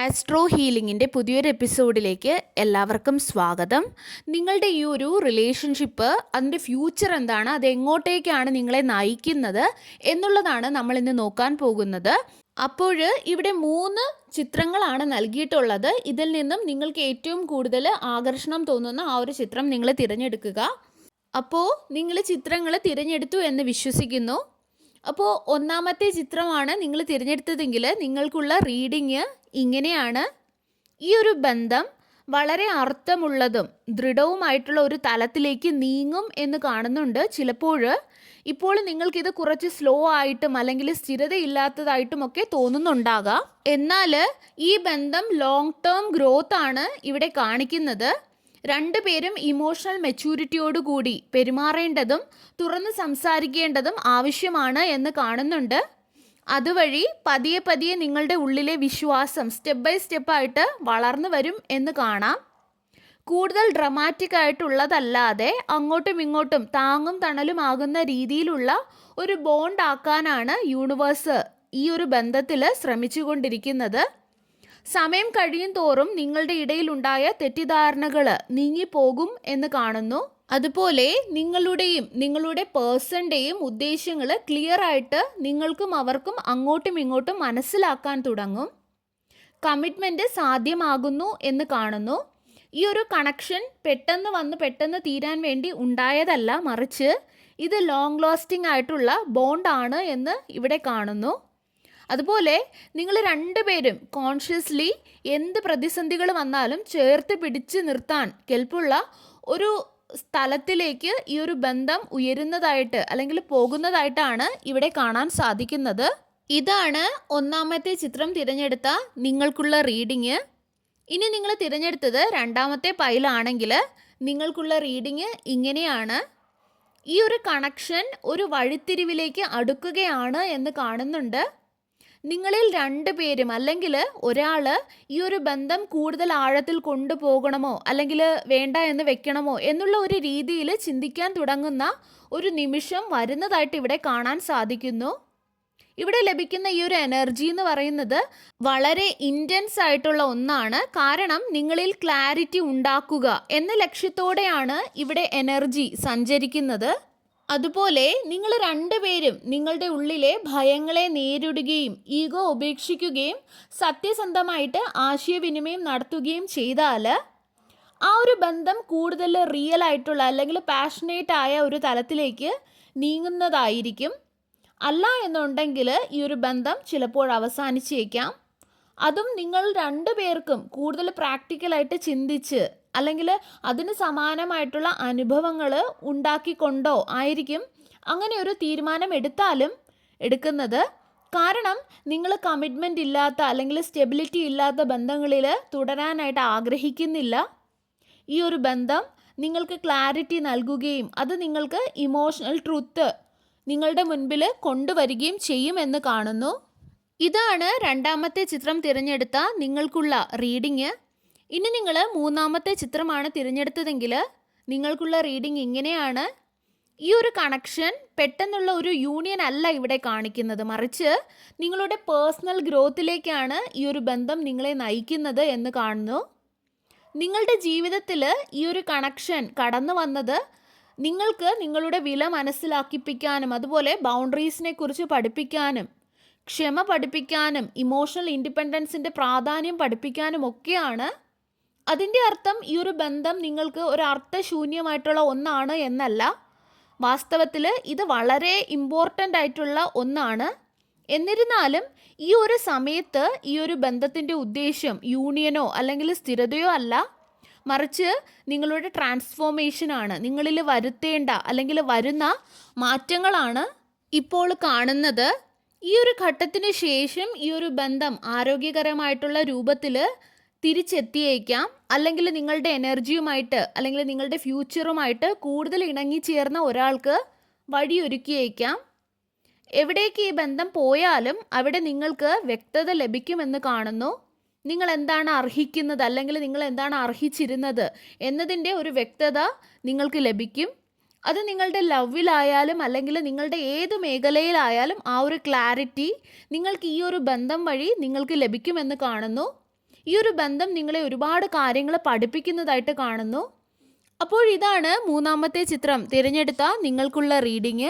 Astro ഹീലിംഗിൻ്റെ പുതിയൊരു എപ്പിസോഡിലേക്ക് എല്ലാവർക്കും സ്വാഗതം. നിങ്ങളുടെ ഈ ഒരു റിലേഷൻഷിപ്പ് അതിൻ്റെ ഫ്യൂച്ചർ എന്താണ്, അത് എങ്ങോട്ടേക്കാണ് നിങ്ങളെ നയിക്കുന്നത് എന്നുള്ളതാണ് നമ്മൾ ഇന്ന് നോക്കാൻ പോകുന്നത്. അപ്പോൾ ഇവിടെ 3 ചിത്രങ്ങളാണ് നൽകിയിട്ടുള്ളത്. ഇതിൽ നിന്നും നിങ്ങൾക്ക് ഏറ്റവും കൂടുതൽ ആകർഷണം തോന്നുന്ന ആ ഒരു ചിത്രം നിങ്ങൾ തിരഞ്ഞെടുക്കുക. അപ്പോൾ നിങ്ങൾ ചിത്രങ്ങൾ തിരഞ്ഞെടുത്തു എന്ന് വിശ്വസിക്കുന്നു. അപ്പോൾ ഒന്നാമത്തെ ചിത്രമാണ് നിങ്ങൾ തിരഞ്ഞെടുത്തതെങ്കിൽ നിങ്ങൾക്കുള്ള റീഡിങ് ഇങ്ങനെയാണ്. ഈ ഒരു ബന്ധം വളരെ അർത്ഥമുള്ളതും ദൃഢവുമായിട്ടുള്ള ഒരു തലത്തിലേക്ക് നീങ്ങും എന്ന് കാണുന്നുണ്ട്. ഇപ്പോൾ നിങ്ങൾക്കിത് കുറച്ച് സ്ലോ ആയിട്ടും അല്ലെങ്കിൽ സ്ഥിരതയില്ലാത്തതായിട്ടും ഒക്കെ തോന്നുന്നുണ്ടാകാം. എന്നാൽ ഈ ബന്ധം ലോങ് ടേം ഗ്രോത്ത് ആണ് ഇവിടെ കാണിക്കുന്നത്. രണ്ടുപേരും ഇമോഷണൽ മെച്യൂരിറ്റിയോടുകൂടി പെരുമാറേണ്ടതും തുറന്ന് സംസാരിക്കേണ്ടതും ആവശ്യമാണ് എന്ന് കാണുന്നുണ്ട്. അതുവഴി പതിയെ പതിയെ നിങ്ങളുടെ ഉള്ളിലെ വിശ്വാസം സ്റ്റെപ്പ് ബൈ സ്റ്റെപ്പായിട്ട് വളർന്നു വരും എന്ന് കാണാം. കൂടുതൽ ഡ്രമാറ്റിക് ആയിട്ടുള്ളതല്ലാതെ അങ്ങോട്ടും ഇങ്ങോട്ടും താങ്ങും തണലുമാകുന്ന രീതിയിലുള്ള ഒരു ബോണ്ട് ആക്കാനാണ് യൂണിവേഴ്സ് ഈ ഒരു ബന്ധത്തിൽ ശ്രമിച്ചുകൊണ്ടിരിക്കുന്നത്. സമയം കഴിയും തോറും നിങ്ങളുടെ ഇടയിലുണ്ടായ തെറ്റിദ്ധാരണകൾ നീങ്ങിപ്പോകും എന്ന് കാണുന്നു. അതുപോലെ നിങ്ങളുടെ പേഴ്സൻ്റെയും ഉദ്ദേശ്യങ്ങൾ ക്ലിയർ ആയിട്ട് നിങ്ങൾക്കും അവർക്കും അങ്ങോട്ടും ഇങ്ങോട്ടും മനസ്സിലാക്കാൻ തുടങ്ങും. കമ്മിറ്റ്മെൻറ്റ് സാധ്യമാകുന്നു എന്ന് കാണുന്നു. ഈ ഒരു കണക്ഷൻ പെട്ടെന്ന് തീരാൻ വേണ്ടി ഉണ്ടായതല്ല, മറിച്ച് ഇത് ലോങ് ലാസ്റ്റിംഗ് ആയിട്ടുള്ള ബോണ്ടാണ് എന്ന് ഇവിടെ കാണുന്നു. അതുപോലെ നിങ്ങൾ രണ്ടുപേരും കോൺഷ്യസ്ലി എന്ത് പ്രതിസന്ധികൾ വന്നാലും ചേർത്ത് പിടിച്ച് നിർത്താൻ കെൽപ്പുള്ള ഒരു സ്ഥലത്തിലേക്ക് ഈ ഒരു ബന്ധം ഉയരുന്നതായിട്ട് അല്ലെങ്കിൽ പോകുന്നതായിട്ടാണ് ഇവിടെ കാണാൻ സാധിക്കുന്നത്. ഇതാണ് ഒന്നാമത്തെ ചിത്രം തിരഞ്ഞെടുത്ത നിങ്ങൾക്കുള്ള റീഡിങ്. ഇനി നിങ്ങൾ തിരഞ്ഞെടുത്തത് രണ്ടാമത്തെ പൈലാണെങ്കിൽ നിങ്ങൾക്കുള്ള റീഡിങ് ഇങ്ങനെയാണ്. ഈ ഒരു കണക്ഷൻ ഒരു വഴിത്തിരിവിലേക്ക് അടുക്കുകയാണ് എന്ന് കാണുന്നുണ്ട്. നിങ്ങളിൽ രണ്ടുപേരും അല്ലെങ്കിൽ ഒരാൾ ഈ ഒരു ബന്ധം കൂടുതൽ ആഴത്തിൽ കൊണ്ടുപോകണമോ അല്ലെങ്കിൽ വേണ്ട എന്ന് വെക്കണമോ എന്നുള്ള ഒരു രീതിയിൽ ചിന്തിക്കാൻ തുടങ്ങുന്ന ഒരു നിമിഷം വരുന്നതായിട്ട് ഇവിടെ കാണാൻ സാധിക്കുന്നു. ഇവിടെ ലഭിക്കുന്ന ഈ ഒരു എനർജി എന്ന് പറയുന്നത് വളരെ ഇൻറ്റൻസ് ആയിട്ടുള്ള ഒന്നാണ്. കാരണം നിങ്ങളിൽ ക്ലാരിറ്റി ഉണ്ടാക്കുക എന്ന ലക്ഷ്യത്തോടെയാണ് ഇവിടെ എനർജി സഞ്ചരിക്കുന്നത്. അതുപോലെ നിങ്ങൾ രണ്ടുപേരും നിങ്ങളുടെ ഉള്ളിലെ ഭയങ്ങളെ നേരിടുകയും ഈഗോ ഉപേക്ഷിക്കുകയും സത്യസന്ധമായിട്ട് ആശയവിനിമയം നടത്തുകയും ചെയ്താൽ ആ ഒരു ബന്ധം കൂടുതൽ റിയൽ ആയിട്ടുള്ള അല്ലെങ്കിൽ പാഷനേറ്റ് ആയ ഒരു തലത്തിലേക്ക് നീങ്ങുന്നതായിരിക്കും. അല്ല എന്നുണ്ടെങ്കിൽ ഈ ഒരു ബന്ധം ചിലപ്പോൾ അവസാനിച്ചേക്കാം. അതും നിങ്ങൾ രണ്ടുപേർക്കും കൂടുതൽ പ്രാക്ടിക്കലായിട്ട് ചിന്തിച്ച് അല്ലെങ്കിൽ അതിന് സമാനമായിട്ടുള്ള അനുഭവങ്ങൾ ഉണ്ടാക്കിക്കൊണ്ടോ ആയിരിക്കും അങ്ങനെ ഒരു തീരുമാനം എടുക്കുന്നത്. കാരണം നിങ്ങൾ കമ്മിറ്റ്മെൻ്റ് ഇല്ലാത്ത അല്ലെങ്കിൽ സ്റ്റെബിലിറ്റി ഇല്ലാത്ത ബന്ധങ്ങളിൽ തുടരാനായിട്ട് ആഗ്രഹിക്കുന്നില്ല. ഈ ഒരു ബന്ധം നിങ്ങൾക്ക് ക്ലാരിറ്റി നൽകുകയും അത് നിങ്ങൾക്ക് ഇമോഷണൽ ട്രൂത്ത് നിങ്ങളുടെ മുൻപിൽ കൊണ്ടുവരികയും ചെയ്യുമെന്ന് കാണുന്നു. ഇതാണ് രണ്ടാമത്തെ ചിത്രം തിരഞ്ഞെടുത്ത നിങ്ങൾക്കുള്ള റീഡിങ്. ഇനി നിങ്ങൾ മൂന്നാമത്തെ ചിത്രമാണ് തിരഞ്ഞെടുത്തതെങ്കിൽ നിങ്ങൾക്കുള്ള റീഡിങ് ഇങ്ങനെയാണ്. ഈ ഒരു കണക്ഷൻ പെട്ടെന്നുള്ള ഒരു യൂണിയൻ അല്ല ഇവിടെ കാണിക്കുന്നത്, മറിച്ച് നിങ്ങളുടെ പേഴ്സണൽ ഗ്രോത്തിലേക്കാണ് ഈ ഒരു ബന്ധം നിങ്ങളെ നയിക്കുന്നത് എന്ന് കാണുന്നു. നിങ്ങളുടെ ജീവിതത്തിൽ ഈ ഒരു കണക്ഷൻ കടന്നു വന്നത് നിങ്ങൾക്ക് നിങ്ങളുടെ വില മനസ്സിലാക്കിപ്പിക്കാനും അതുപോലെ ബൗണ്ടറീസിനെ കുറിച്ച് പഠിപ്പിക്കാനും ക്ഷമ പഠിപ്പിക്കാനും ഇമോഷണൽ ഇൻഡിപെൻഡൻസിൻ്റെ പ്രാധാന്യം പഠിപ്പിക്കാനും ഒക്കെയാണ്. അതിൻ്റെ അർത്ഥം ഈ ഒരു ബന്ധം നിങ്ങൾക്ക് ഒരു അർത്ഥശൂന്യമായിട്ടുള്ള ഒന്നാണ് എന്നല്ല. വാസ്തവത്തിൽ ഇത് വളരെ ഇമ്പോർട്ടൻ്റ് ആയിട്ടുള്ള ഒന്നാണ്. എന്നിരുന്നാലും ഈ ഒരു സമയത്ത് ഈ ഒരു ബന്ധത്തിൻ്റെ ഉദ്ദേശ്യം യൂണിയനോ അല്ലെങ്കിൽ സ്ഥിരതയോ അല്ല, മറിച്ച് നിങ്ങളുടെ ട്രാൻസ്ഫോർമേഷനാണ്. നിങ്ങളിൽ വരുത്തേണ്ട അല്ലെങ്കിൽ വരുന്ന മാറ്റങ്ങളാണ് ഇപ്പോൾ കാണുന്നത്. ഈ ഒരു ഘട്ടത്തിന് ശേഷം ഈ ഒരു ബന്ധം ആരോഗ്യകരമായിട്ടുള്ള രൂപത്തിൽ തിരിച്ചെത്തിയേക്കാം. അല്ലെങ്കിൽ നിങ്ങളുടെ എനർജിയുമായിട്ട് അല്ലെങ്കിൽ നിങ്ങളുടെ ഫ്യൂച്ചറുമായിട്ട് കൂടുതൽ ഇണങ്ങിച്ചേർന്ന ഒരാൾക്ക് വഴിയൊരുക്കിയേക്കാം. എവിടേക്ക് ഈ ബന്ധം പോയാലും അവിടെ നിങ്ങൾക്ക് വ്യക്തത ലഭിക്കുമെന്ന് കാണുന്നു. നിങ്ങൾ എന്താണ് അർഹിക്കുന്നത് അല്ലെങ്കിൽ നിങ്ങൾ എന്താണ് അർഹിച്ചിരുന്നത് എന്നതിൻ്റെ ഒരു വ്യക്തത നിങ്ങൾക്ക് ലഭിക്കും. അത് നിങ്ങളുടെ ലവിലായാലും അല്ലെങ്കിൽ നിങ്ങളുടെ ഏത് മേഖലയിലായാലും ആ ഒരു ക്ലാരിറ്റി നിങ്ങൾക്ക് ഈ ഒരു ബന്ധം വഴി നിങ്ങൾക്ക് ലഭിക്കുമെന്ന് കാണുന്നു. ഈ ഒരു ബന്ധം നിങ്ങളെ ഒരുപാട് കാര്യങ്ങൾ പഠിപ്പിക്കുന്നതായിട്ട് കാണുന്നു. അപ്പോൾ ഇതാണ് മൂന്നാമത്തെ ചിത്രം തിരഞ്ഞെടുത്ത നിങ്ങൾക്കുള്ള റീഡിങ്.